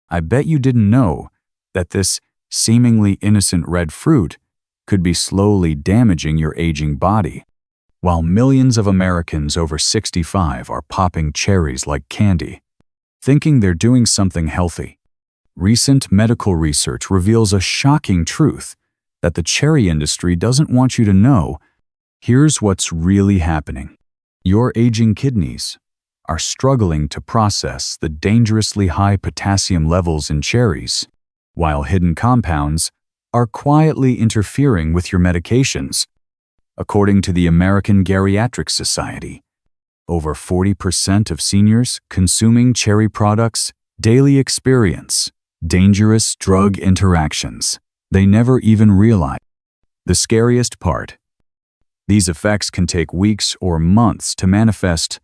I bet you didn't know that this seemingly innocent red fruit could be slowly damaging your aging body. While millions of Americans over 65 are popping cherries like candy, thinking they're doing something healthy, recent medical research reveals a shocking truth that the cherry industry doesn't want you to know. Here's what's really happening. Your aging kidneys are struggling to process the dangerously high potassium levels in cherries, while hidden compounds are quietly interfering with your medications. According to the American Geriatric Society, over 40% of seniors consuming cherry products daily experience dangerous drug interactions they never even realize. The scariest part: these effects can take weeks or months to manifest,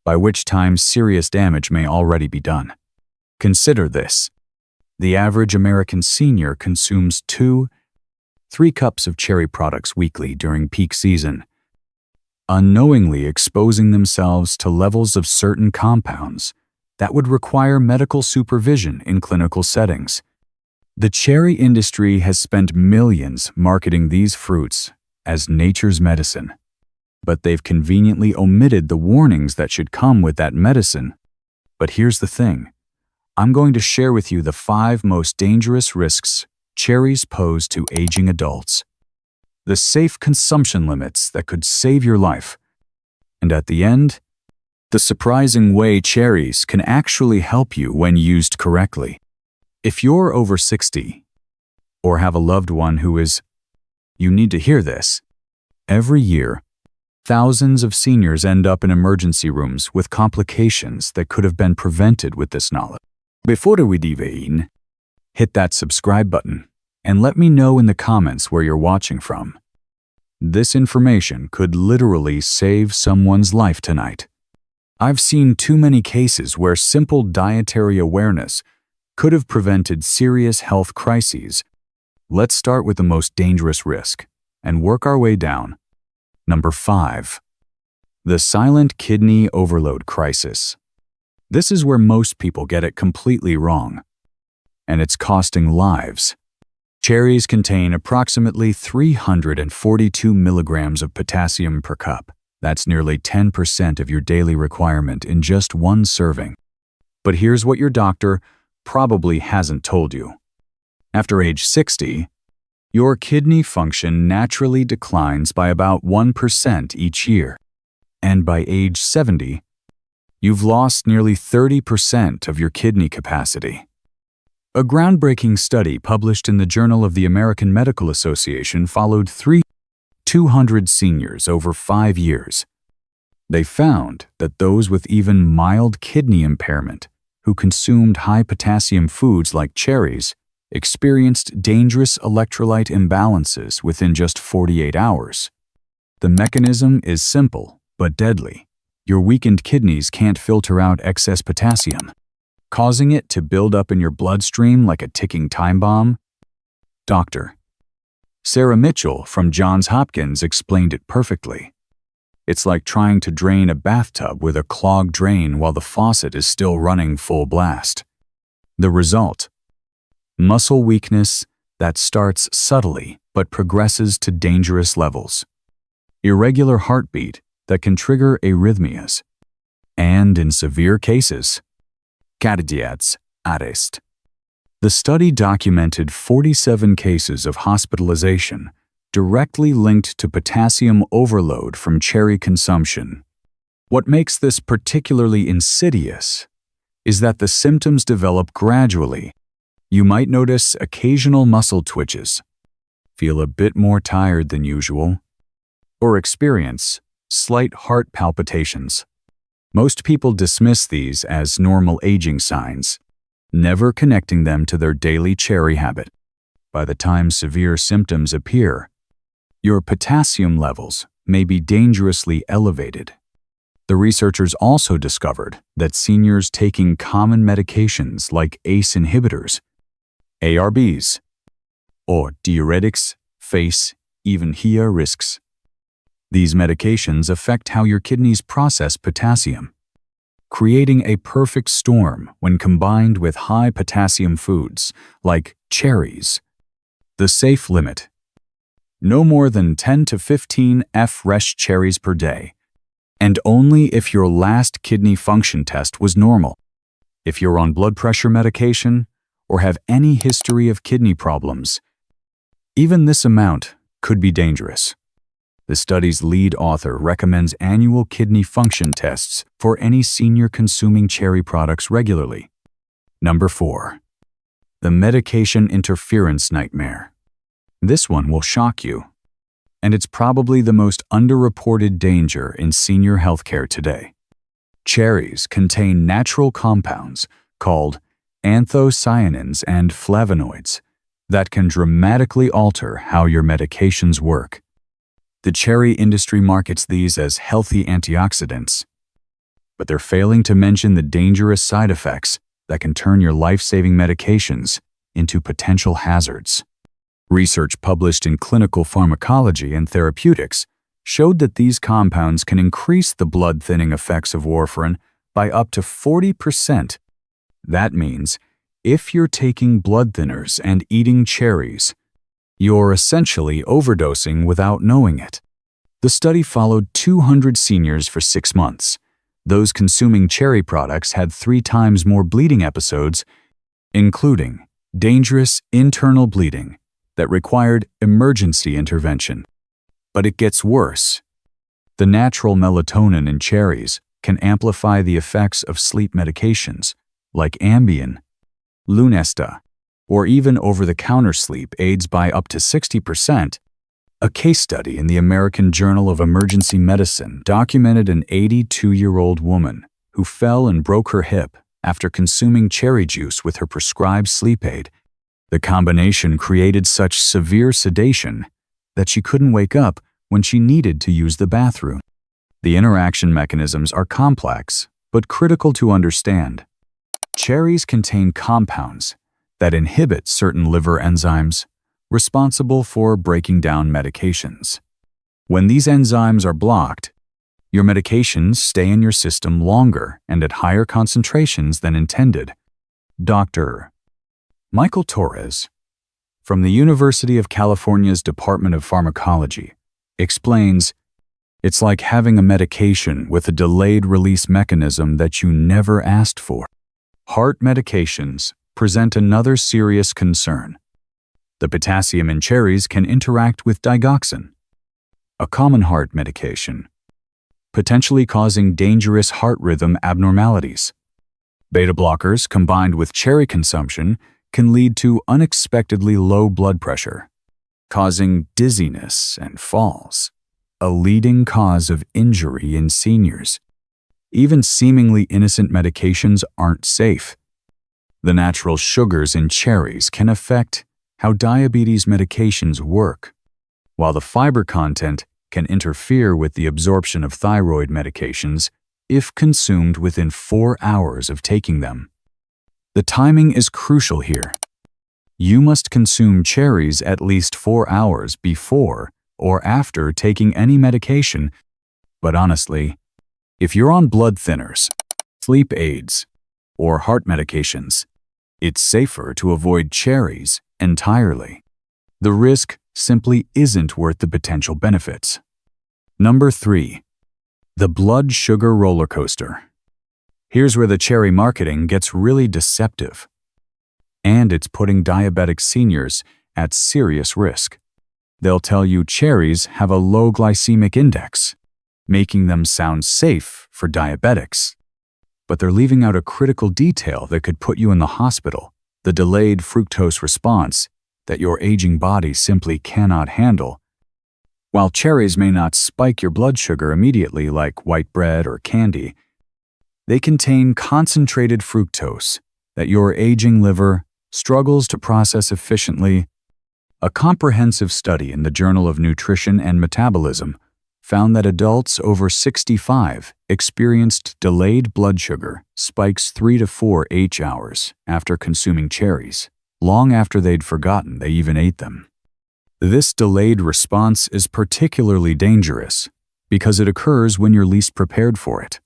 by which time serious damage may already be done. Consider this. The average American senior consumes 2-3 cups of cherry products weekly during peak season, unknowingly exposing themselves to levels of certain compounds that would require medical supervision in clinical settings. The cherry industry has spent millions marketing these fruits as nature's medicine, but they've conveniently omitted the warnings that should come with that medicine. But here's the thing. I'm going to share with you the 5 most dangerous risks cherries pose to aging adults, the safe consumption limits that could save your life, and at the end, the surprising way cherries can actually help you when used correctly. If you're over 60 or have a loved one who is, you need to hear this. Every year, thousands of seniors end up in emergency rooms with complications that could have been prevented with this knowledge. Before we dive in, hit that subscribe button and let me know in the comments where you're watching from. This information could literally save someone's life tonight. I've seen too many cases where simple dietary awareness could have prevented serious health crises. Let's start with the most dangerous risk and work our way down. Number 5. The silent kidney overload crisis. This is where most people get it completely wrong, and it's costing lives. Cherries contain approximately 342 milligrams of potassium per cup. That's nearly 10% of your daily requirement in just one serving. But here's what your doctor probably hasn't told you. After age 60, your kidney function naturally declines by about 1% each year. And by age 70, you've lost nearly 30% of your kidney capacity. A groundbreaking study published in the Journal of the American Medical Association followed 200 seniors over 5 years. They found that those with even mild kidney impairment who consumed high-potassium foods like cherries experienced dangerous electrolyte imbalances within just 48 hours. The mechanism is simple but deadly. Your weakened kidneys can't filter out excess potassium, causing it to build up in your bloodstream like a ticking time bomb. Dr. Sarah Mitchell from Johns Hopkins explained it perfectly. It's like trying to drain a bathtub with a clogged drain while the faucet is still running full blast. The result: muscle weakness that starts subtly but progresses to dangerous levels. Irregular heartbeat that can trigger arrhythmias. And in severe cases, cardiac arrest. The study documented 47 cases of hospitalization directly linked to potassium overload from cherry consumption. What makes this particularly insidious is that the symptoms develop gradually. You might notice occasional muscle twitches, feel a bit more tired than usual, or experience slight heart palpitations. Most people dismiss these as normal aging signs, never connecting them to their daily cherry habit. By the time severe symptoms appear, your potassium levels may be dangerously elevated. The researchers also discovered that seniors taking common medications like ACE inhibitors, ARBs, or diuretics face even higher risks. These medications affect how your kidneys process potassium, creating a perfect storm when combined with high potassium foods like cherries. The safe limit: no more than 10 to 15 fresh cherries per day, and only if your last kidney function test was normal. If you're on blood pressure medication or have any history of kidney problems, even this amount could be dangerous. The study's lead author recommends annual kidney function tests for any senior consuming cherry products regularly. Number 4. The medication interference nightmare. This one will shock you, and it's probably the most underreported danger in senior healthcare today. Cherries contain natural compounds called anthocyanins and flavonoids that can dramatically alter how your medications work. The cherry industry markets these as healthy antioxidants, but they're failing to mention the dangerous side effects that can turn your life-saving medications into potential hazards. Research published in Clinical Pharmacology and Therapeutics showed that these compounds can increase the blood-thinning effects of warfarin by up to 40%. That means if you're taking blood thinners and eating cherries, you're essentially overdosing without knowing it. The study followed 200 seniors for 6 months. Those consuming cherry products had 3 times more bleeding episodes, including dangerous internal bleeding that required emergency intervention. But it gets worse. The natural melatonin in cherries can amplify the effects of sleep medications like Ambien, Lunesta, or even over-the-counter sleep aids by up to 60%. A case study in the American Journal of Emergency Medicine documented an 82-year-old woman who fell and broke her hip after consuming cherry juice with her prescribed sleep aid. The combination created such severe sedation that she couldn't wake up when she needed to use the bathroom. The interaction mechanisms are complex, but critical to understand. Cherries contain compounds that inhibit certain liver enzymes responsible for breaking down medications. When these enzymes are blocked, your medications stay in your system longer and at higher concentrations than intended. Dr. Michael Torres, from the University of California's Department of Pharmacology, explains, it's like having a medication with a delayed release mechanism that you never asked for. Heart medications present another serious concern. The potassium in cherries can interact with digoxin, a common heart medication, potentially causing dangerous heart rhythm abnormalities. Beta blockers combined with cherry consumption can lead to unexpectedly low blood pressure, causing dizziness and falls, a leading cause of injury in seniors. Even seemingly innocent medications aren't safe. The natural sugars in cherries can affect how diabetes medications work, while the fiber content can interfere with the absorption of thyroid medications if consumed within 4 hours of taking them. The timing is crucial here. You must consume cherries at least 4 hours before or after taking any medication, but honestly, if you're on blood thinners, sleep aids, or heart medications, it's safer to avoid cherries entirely. The risk simply isn't worth the potential benefits. Number 3. The blood sugar roller coaster. Here's where the cherry marketing gets really deceptive. And it's putting diabetic seniors at serious risk. They'll tell you cherries have a low glycemic index, making them sound safe for diabetics. But they're leaving out a critical detail that could put you in the hospital: the delayed fructose response that your aging body simply cannot handle. While cherries may not spike your blood sugar immediately like white bread or candy, they contain concentrated fructose that your aging liver struggles to process efficiently. A comprehensive study in the Journal of Nutrition and Metabolism found that adults over 65 experienced delayed blood sugar spikes 3 to 4 hours after consuming cherries, long after they'd forgotten they even ate them. This delayed response is particularly dangerous because it occurs when you're least prepared for it.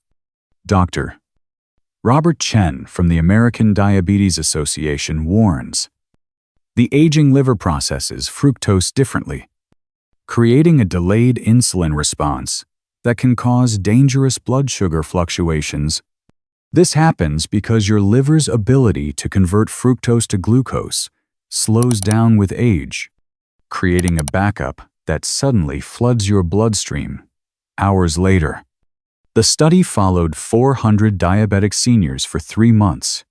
Dr. Robert Chen from the American Diabetes Association warns, the aging liver processes fructose differently, creating a delayed insulin response that can cause dangerous blood sugar fluctuations. This happens because your liver's ability to convert fructose to glucose slows down with age, creating a backup that suddenly floods your bloodstream hours later. The study followed 400 diabetic seniors for 3 months.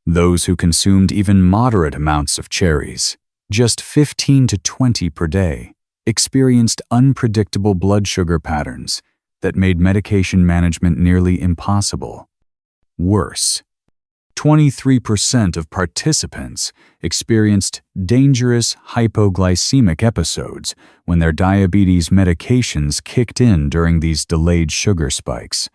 Those who consumed even moderate amounts of cherries, just 15 to 20 per day, experienced unpredictable blood sugar patterns that made medication management nearly impossible. Worse, 23% of participants experienced dangerous hypoglycemic episodes when their diabetes medications kicked in during these delayed sugar spikes.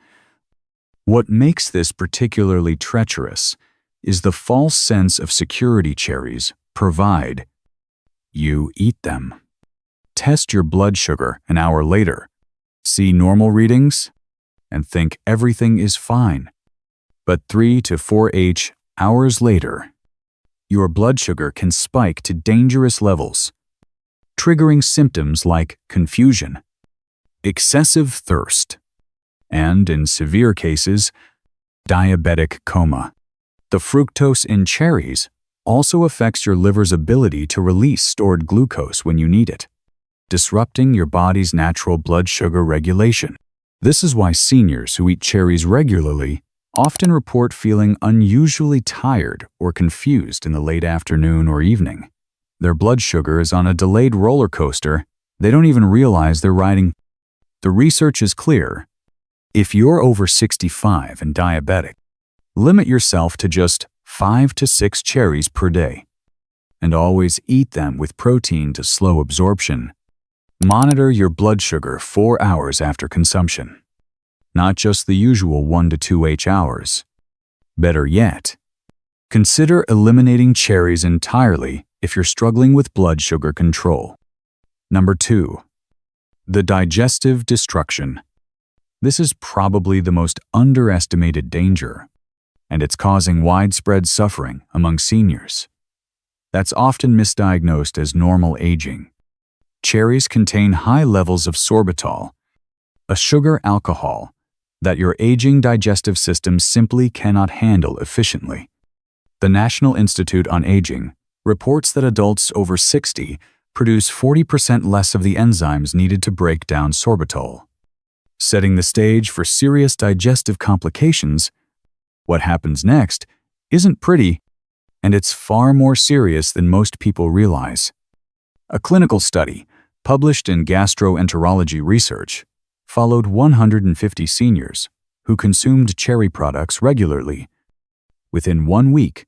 What makes this particularly treacherous is the false sense of security cherries provide. You eat them. Test your blood sugar an hour later, see normal readings, and think everything is fine. But 3 to 4 hours later, your blood sugar can spike to dangerous levels, triggering symptoms like confusion, excessive thirst, and, in severe cases, diabetic coma. The fructose in cherries also affects your liver's ability to release stored glucose when you need it, disrupting your body's natural blood sugar regulation. This is why seniors who eat cherries regularly often report feeling unusually tired or confused in the late afternoon or evening. Their blood sugar is on a delayed roller coaster they don't even realize they're riding. The research is clear. If you're over 65 and diabetic, limit yourself to just 5 to 6 cherries per day, and always eat them with protein to slow absorption. Monitor your blood sugar 4 hours after consumption, not just the usual 1 to 2 hours. Better yet, consider eliminating cherries entirely if you're struggling with blood sugar control. Number 2. The digestive destruction. This is probably the most underestimated danger, and it's causing widespread suffering among seniors. That's often misdiagnosed as normal aging. Cherries contain high levels of sorbitol, a sugar alcohol that your aging digestive system simply cannot handle efficiently. The National Institute on Aging reports that adults over 60 produce 40% less of the enzymes needed to break down sorbitol, setting the stage for serious digestive complications. What happens next isn't pretty, and it's far more serious than most people realize. A clinical study published in Gastroenterology Research followed 150 seniors who consumed cherry products regularly. Within 1 week,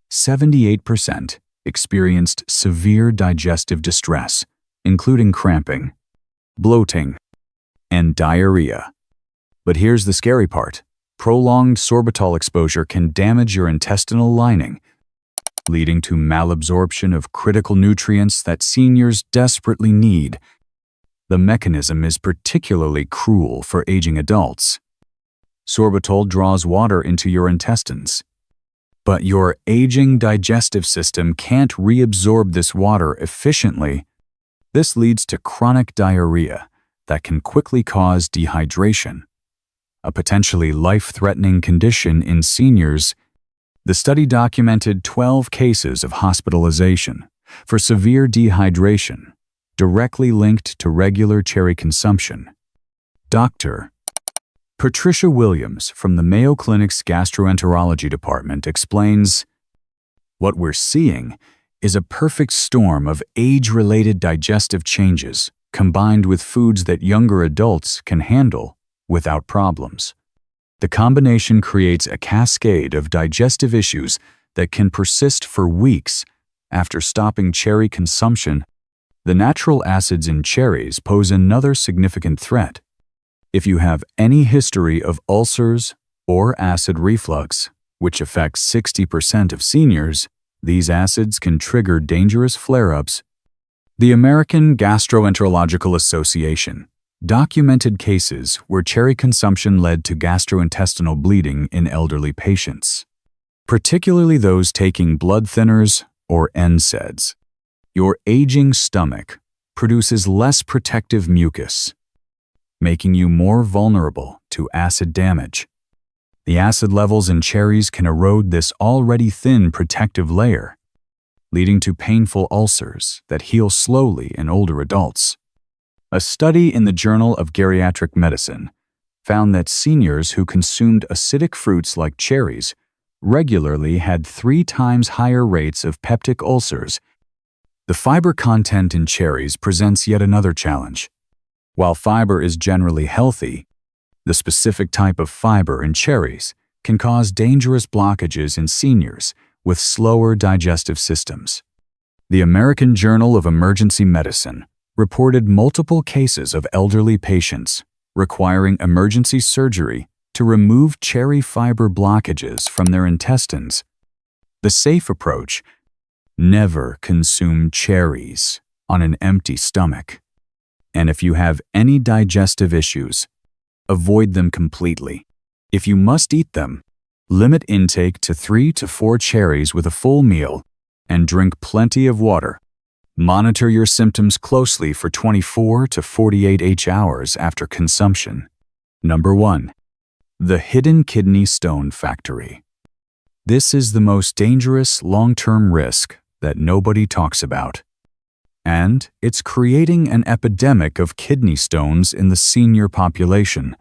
78% experienced severe digestive distress, including cramping, bloating, and diarrhea. But here's the scary part. Prolonged sorbitol exposure can damage your intestinal lining, leading to malabsorption of critical nutrients that seniors desperately need. The mechanism is particularly cruel for aging adults. Sorbitol draws water into your intestines, but your aging digestive system can't reabsorb this water efficiently. This leads to chronic diarrhea that can quickly cause dehydration, a potentially life-threatening condition in seniors. The study documented 12 cases of hospitalization for severe dehydration, directly linked to regular cherry consumption. Dr. Patricia Williams from the Mayo Clinic's Gastroenterology Department explains, what we're seeing is a perfect storm of age-related digestive changes combined with foods that younger adults can handle without problems. The combination creates a cascade of digestive issues that can persist for weeks after stopping cherry consumption. The natural acids in cherries pose another significant threat. If you have any history of ulcers or acid reflux, which affects 60% of seniors, these acids can trigger dangerous flare-ups. The American Gastroenterological Association documented cases where cherry consumption led to gastrointestinal bleeding in elderly patients, particularly those taking blood thinners or NSAIDs. Your aging stomach produces less protective mucus, making you more vulnerable to acid damage. The acid levels in cherries can erode this already thin protective layer, leading to painful ulcers that heal slowly in older adults. A study in the Journal of Geriatric Medicine found that seniors who consumed acidic fruits like cherries regularly had 3 times higher rates of peptic ulcers. The fiber content in cherries presents yet another challenge. While fiber is generally healthy, the specific type of fiber in cherries can cause dangerous blockages in seniors with slower digestive systems. The American Journal of Emergency Medicine reported multiple cases of elderly patients requiring emergency surgery to remove cherry fiber blockages from their intestines. The safe approach: never consume cherries on an empty stomach. And if you have any digestive issues, avoid them completely. If you must eat them, limit intake to 3 to 4 cherries with a full meal and drink plenty of water. Monitor your symptoms closely for 24 to 48 hours after consumption. Number 1. The hidden kidney stone factory. This is the most dangerous long-term risk that nobody talks about. And it's creating an epidemic of kidney stones in the senior population.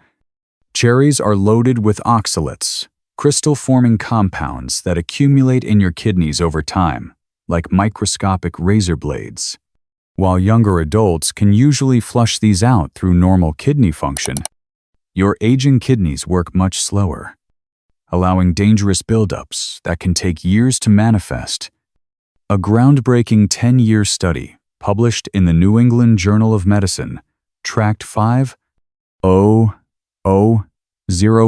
Cherries are loaded with oxalates, crystal-forming compounds that accumulate in your kidneys over time, like microscopic razor blades. While younger adults can usually flush these out through normal kidney function, your aging kidneys work much slower, allowing dangerous buildups that can take years to manifest. A groundbreaking 10-year study published in the New England Journal of Medicine tracked 5,000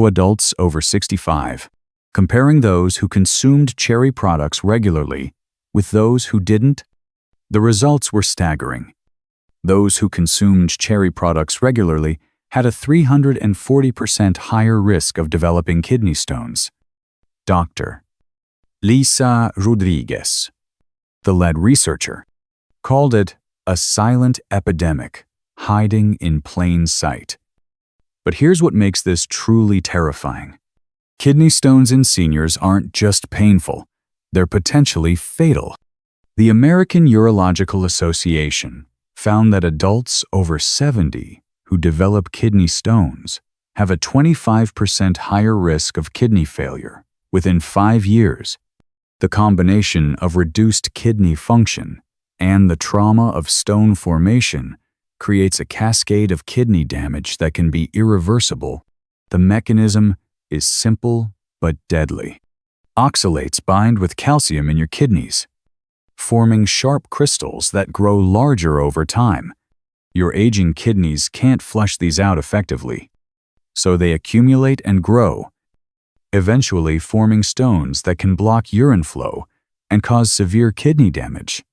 adults over 65, comparing those who consumed cherry products regularly with those who didn't. The results were staggering. Those who consumed cherry products regularly had a 340% higher risk of developing kidney stones. Dr. Lisa Rodriguez, the lead researcher, called it a silent epidemic hiding in plain sight. But here's what makes this truly terrifying. Kidney stones in seniors aren't just painful, they're potentially fatal. The American Urological Association found that adults over 70 who develop kidney stones have a 25% higher risk of kidney failure within 5 years. The combination of reduced kidney function and the trauma of stone formation creates a cascade of kidney damage that can be irreversible. The mechanism is simple but deadly. Oxalates bind with calcium in your kidneys, forming sharp crystals that grow larger over time. Your aging kidneys can't flush these out effectively, so they accumulate and grow, eventually forming stones that can block urine flow and cause severe kidney damage.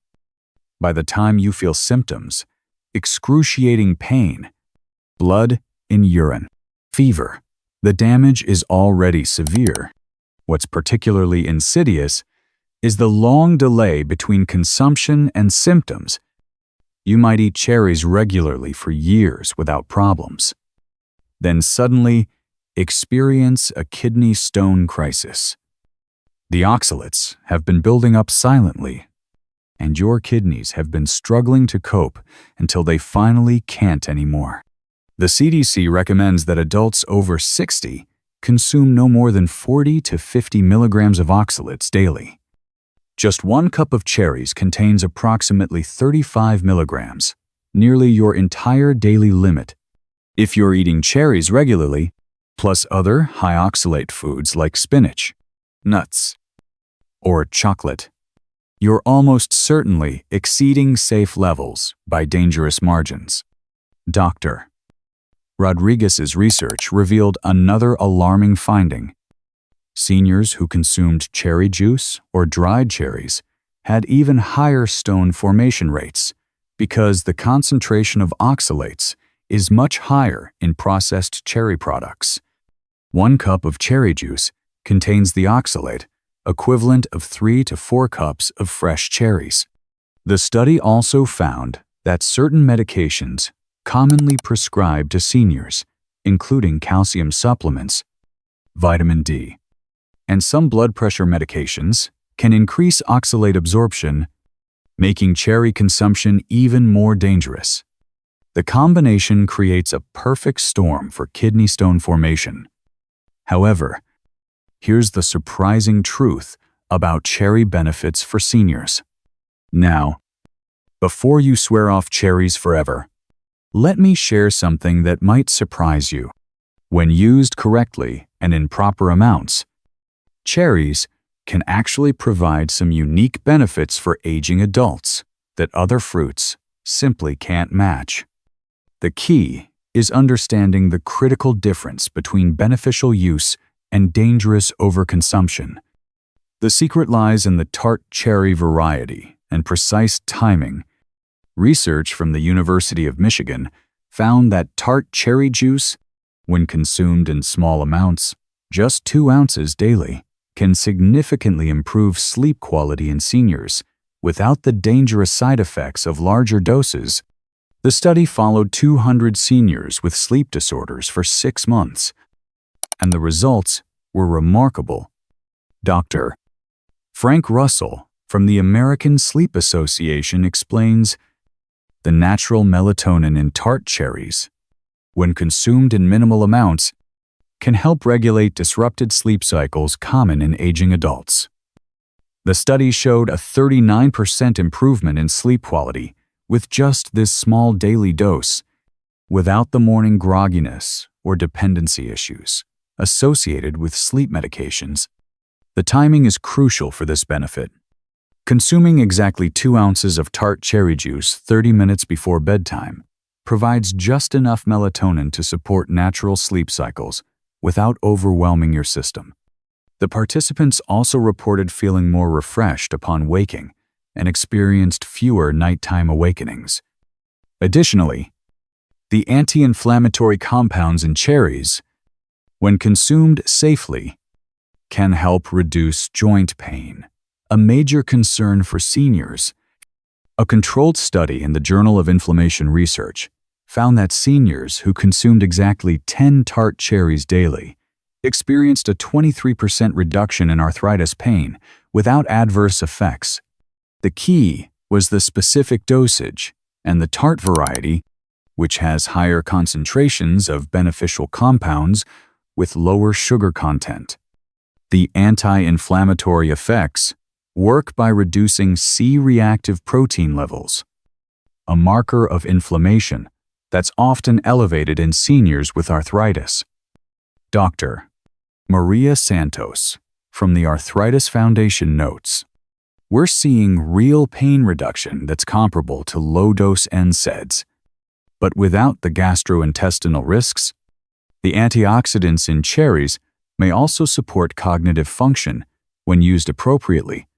By the time you feel symptoms, excruciating pain, blood in urine, fever, the damage is already severe. What's particularly insidious is the long delay between consumption and symptoms. You might eat cherries regularly for years without problems, then suddenly experience a kidney stone crisis. The oxalates have been building up silently, and your kidneys have been struggling to cope until they finally can't anymore. The CDC recommends that adults over 60 consume no more than 40 to 50 milligrams of oxalates daily. Just 1 cup of cherries contains approximately 35 milligrams, nearly your entire daily limit. If you're eating cherries regularly, plus other high oxalate foods like spinach, nuts, or chocolate, you're almost certainly exceeding safe levels by dangerous margins. Dr. Rodriguez's research revealed another alarming finding. Seniors who consumed cherry juice or dried cherries had even higher stone formation rates because the concentration of oxalates is much higher in processed cherry products. 1 cup of cherry juice contains the oxalate, equivalent of 3 to 4 cups of fresh cherries. The study also found that certain medications commonly prescribed to seniors, including calcium supplements, vitamin D, and some blood pressure medications, can increase oxalate absorption, making cherry consumption even more dangerous. The combination creates a perfect storm for kidney stone formation. However, here's the surprising truth about cherry benefits for seniors. Now, before you swear off cherries forever, let me share something that might surprise you. When used correctly and in proper amounts, cherries can actually provide some unique benefits for aging adults that other fruits simply can't match. The key is understanding the critical difference between beneficial use and dangerous overconsumption. The secret lies in the tart cherry variety and precise timing. Research from the University of Michigan found that tart cherry juice, when consumed in small amounts, just 2 ounces daily, can significantly improve sleep quality in seniors without the dangerous side effects of larger doses. The study followed 200 seniors with sleep disorders for 6 months, and the results were remarkable. Dr. Frank Russell from the American Sleep Association explains, the natural melatonin in tart cherries, when consumed in minimal amounts, can help regulate disrupted sleep cycles common in aging adults. The study showed a 39% improvement in sleep quality with just this small daily dose, without the morning grogginess or dependency issues associated with sleep medications. The timing is crucial for this benefit. Consuming exactly 2 ounces of tart cherry juice 30 minutes before bedtime provides just enough melatonin to support natural sleep cycles without overwhelming your system. The participants also reported feeling more refreshed upon waking and experienced fewer nighttime awakenings. Additionally, the anti-inflammatory compounds in cherries, when consumed safely, can help reduce joint pain, a major concern for seniors. A controlled study in the Journal of Inflammation Research found that seniors who consumed exactly 10 tart cherries daily experienced a 23% reduction in arthritis pain without adverse effects. The key was the specific dosage, and the tart variety, which has higher concentrations of beneficial compounds with lower sugar content. The anti-inflammatory effects work by reducing C-reactive protein levels, a marker of inflammation that's often elevated in seniors with arthritis. Dr. Maria Santos from the Arthritis Foundation notes, we're seeing real pain reduction that's comparable to low-dose NSAIDs, but without the gastrointestinal risks. The antioxidants in cherries may also support cognitive function when used appropriately.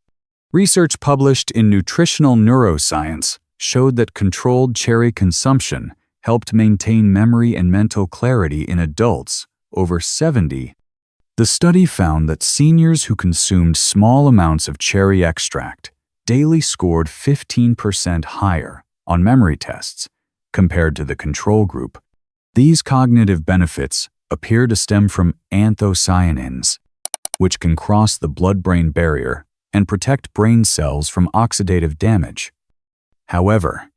Research published in Nutritional Neuroscience showed that controlled cherry consumption helped maintain memory and mental clarity in adults over 70. The study found that seniors who consumed small amounts of cherry extract daily scored 15% higher on memory tests compared to the control group. These cognitive benefits appear to stem from anthocyanins, which can cross the blood-brain barrier and protect brain cells from oxidative damage. However,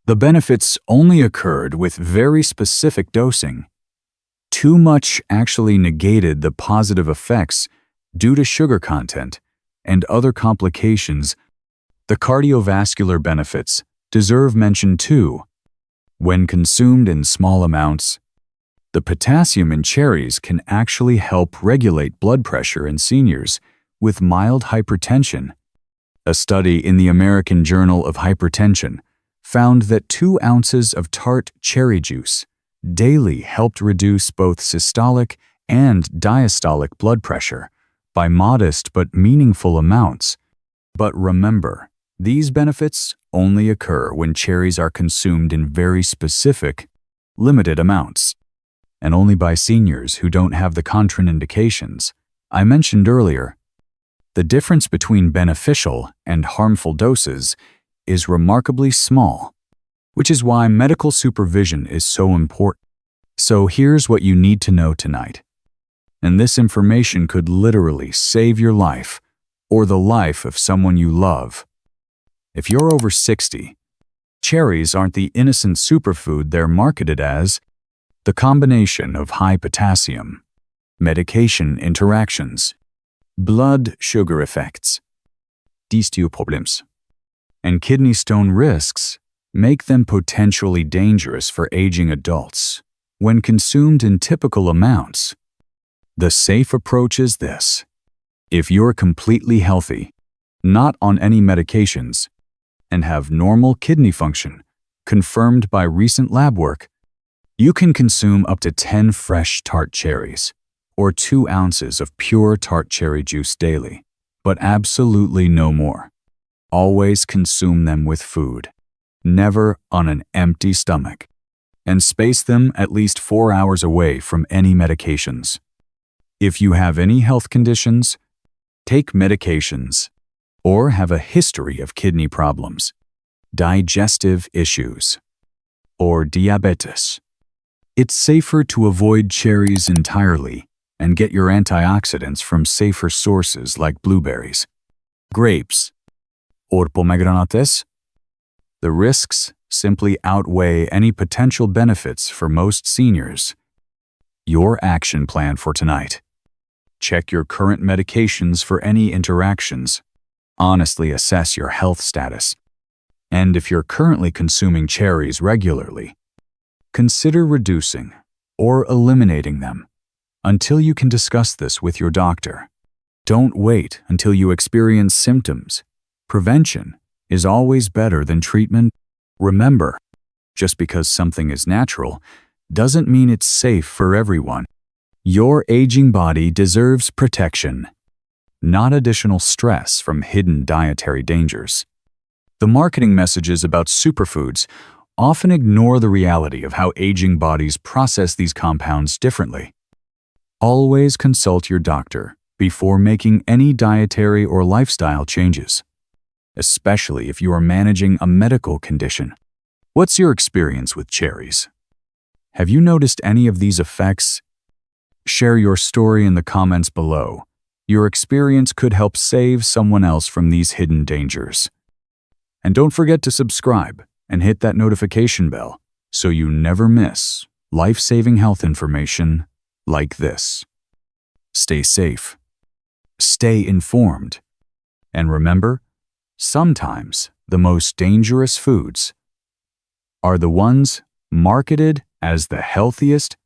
the benefits only occurred with very specific dosing. Too much actually negated the positive effects due to sugar content and other complications. The cardiovascular benefits deserve mention too. When consumed in small amounts, the potassium in cherries can actually help regulate blood pressure in seniors with mild hypertension. A study in the American Journal of Hypertension found that 2 ounces of tart cherry juice daily helped reduce both systolic and diastolic blood pressure by modest but meaningful amounts. But remember, these benefits only occur when cherries are consumed in very specific limited amounts, and only by seniors who don't have the contraindications I mentioned earlier. The difference between beneficial and harmful doses is remarkably small, which is why medical supervision is so important. So here's what you need to know tonight. And this information could literally save your life or the life of someone you love. If you're over 60, cherries aren't the innocent superfood they're marketed as. The combination of high potassium, medication interactions, blood sugar effects, problems, and kidney stone risks make them potentially dangerous for aging adults when consumed in typical amounts. The safe approach is this. If you're completely healthy, not on any medications, and have normal kidney function, confirmed by recent lab work, you can consume up to 10 fresh tart cherries, or 2 ounces of pure tart cherry juice daily, but absolutely no more. Always consume them with food, never on an empty stomach, and space them at least 4 hours away from any medications. If you have any health conditions, take medications, or have a history of kidney problems, digestive issues, or diabetes, it's safer to avoid cherries entirely and get your antioxidants from safer sources like blueberries, grapes, or pomegranates. The risks simply outweigh any potential benefits for most seniors. Your action plan for tonight. Check your current medications for any interactions. Honestly assess your health status. And if you're currently consuming cherries regularly, consider reducing or eliminating them until you can discuss this with your doctor. Don't wait until you experience symptoms. Prevention is always better than treatment. Remember, just because something is natural doesn't mean it's safe for everyone. Your aging body deserves protection, not additional stress from hidden dietary dangers. The marketing messages about superfoods often ignore the reality of how aging bodies process these compounds differently. Always consult your doctor before making any dietary or lifestyle changes, especially if you are managing a medical condition. What's your experience with cherries? Have you noticed any of these effects? Share your story in the comments below. Your experience could help save someone else from these hidden dangers. And don't forget to subscribe and hit that notification bell so you never miss life-saving health information like this. Stay safe, stay informed, and remember, sometimes the most dangerous foods are the ones marketed as the healthiest